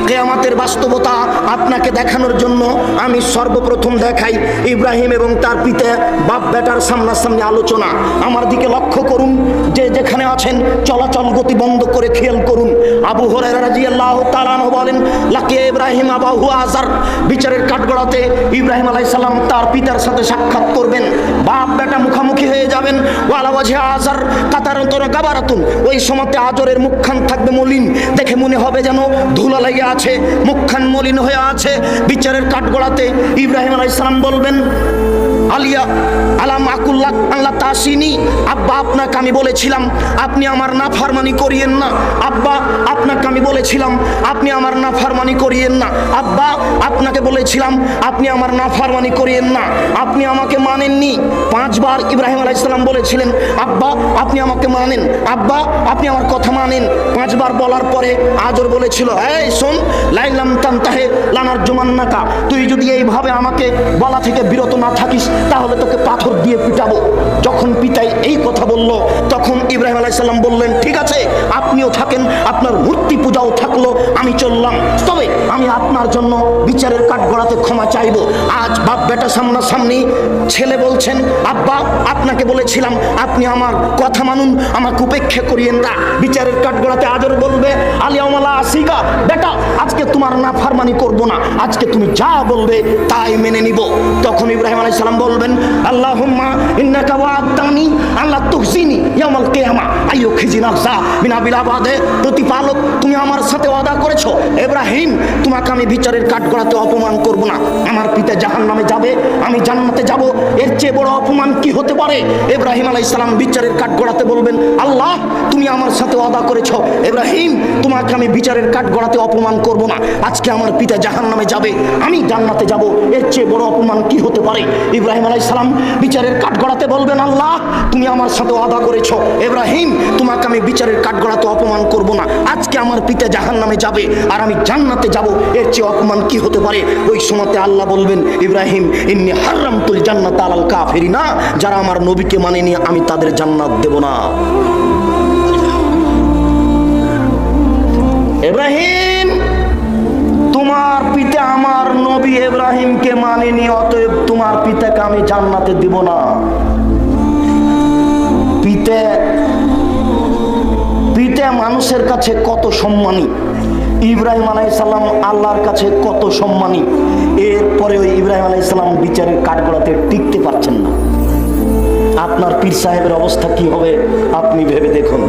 কিয়ামতের বাস্তবতা আপনাকে দেখানোর জন্য আমি সর্বপ্রথম দেখাই ইব্রাহিম এবং তার পিতা বাপ বেটার সামনাসামনি আলোচনা। আমার দিকে লক্ষ্য করুন, যে যেখানে আছেন চলাচল গতি বন্ধ করে খেয়াল করুন। আবু হুরায়রা রাদিয়াল্লাহু তাআলা আনহু বলেন, লাকিয়া ইব্রাহিম আবাহু আজার, বিচারের কাঠগড়াতে ইব্রাহিম আলাইহিস সালাম তার পিতার সাথে সাক্ষাৎ করবেন, বাপ বেটা মুখামুখি হয়ে যাবেন। ওয়ালা ওয়াজহি আজার কাতারাতুন গাবারাতুন, ওই সময়তে আজরের মুখখান থাকবে মলিন, দেখে মনে হবে যেন ধুলা লেগে আছে, মুখখান মলিন হয়ে আছে। বিচারের কাঠগড়াতে ইব্রাহিম আলাইহিস সালাম বলবেন, আলিয়া আলাম আকুল্লাহ আল্লাহ তাসিনি, আব্বা আপনাকে আমি বলেছিলাম আপনি আমার নাফরমানি করিয়েন না। আব্বা আপনাকে আমি বলেছিলাম আপনি আমার নাফরমানি করিয়েন না। আব্বা আপনাকে বলেছিলাম আপনি আমার নাফরমানি করিয়েন না। আপনি আমাকে মানেননি। 5 বার ইব্রাহিম আলাইহিস সালাম বলেছিলেন, আব্বা আপনি আমাকে মানেন, আব্বা আপনি আমার কথা মানেন। 5 বার বলার পরে আজর বলেছিল, এই শোন, লাইলাম তানতাহে লানার জুমান্নাকা, তুই যদি এইভাবে আমাকে বলা থেকে বিরত না থাকিস তাহলে তোকে পাথর দিয়ে পিটাবো। যখন পিতাই এই কথা বলল, তখন ইব্রাহিম আলাইহিস সালাম বললেন, ঠিক আছে আপনিও থাকেন, আপনার মূর্তি পূজাও থাকলো, আমি চললাম, তবে আমি আপনার জন্য বিচারের কাঠগড়াতে ক্ষমা চাইবো। আজ বাপ বেটা সামনাসামনি, ছেলে বলছেন, আব্বা আপনাকে বলেছিলাম আপনি আমার কথা মানুন, আমাকে উপেক্ষা করিয়েন না। বিচারের কাঠগড়াতে আজর বলবে, আলিয়াউমালা আসিকা, বেটা আজকে তোমার নাফরমানি করব না, আজকে তুমি যা বলবে তাই মেনে নিব। তখন ইব্রাহিম আলাইহিস সালাম বলবেন, আল্লাহুম্মা ইন্নাকা ওয়া'আদতানি আল্লা তুখজিনি ইয়াউমাল কিয়ামা আইয়ুখজিনা যা মিনা বিলাবাদে, প্রতিপালক তুমি আমার সাথে ওয়াদা করেছো ইব্রাহিম তোমাকে আমি বিচারের কাঠগড়াতে অপমান করব না। আমার পিতা জাহান্নামে যাবে, আমি জান্নাতে যাব, এর চেয়ে বড় অপমান কি হতে পারে? ইব্রাহিম আলাইহিস সালাম বিচারের কাঠগড়াতে বলবেন, আল্লাহ তুমি আমার সাথে ওয়াদা করেছো ইব্রাহিম তোমাকে আমি বিচারের কাঠগড়াতে অপমান করব না। আজকে আমার পিতা জাহান্নামে যাবে, আমি জান্নাতে যাব, এর চেয়ে বড় অপমান কি হতে পারে? ইব্রাহিম আলাইহিস সালাম বিচারের কাঠগড়াতে বলবেন, আল্লাহ তুমি আমার সাথে ওয়াদা করেছো ইব্রাহিম তোমাকে আমি বিচারের কাঠগড়াতে অপমান করব না। আজকে আমার পিতা জাহান্নামে যাবে আর আমি জান্নাতে যাব, এর চেয়ে অপমান কি হতে পারে? ওই সময়তে আল্লাহ বলবেন, ইব্রাহিম ইন্নী হারামতুল জান্নাতা আলাল কাফিরিনা, যারা আমার নবীকে মানেনি আমি তাদের জান্নাত দেব না। ইব্রাহিম তোমার পিতা আমার নবী ইব্রাহিমকে মানেনি, অতএব তোমার পিতাকে আমি জান্নাতে দিব না। পিতা মানুষের কাছে কত সম্মানী, ইব্রাহিম আলাইহিস সালাম আল্লাহর কাছে কত সম্মানী। এরপরে ওই ইব্রাহিম আলাইহিস সালাম বিচারের কাঠগড়াতে টিকতে পারছেন না। আপনার পীর সাহেবের অবস্থা কি হবে আপনি ভেবে দেখুন।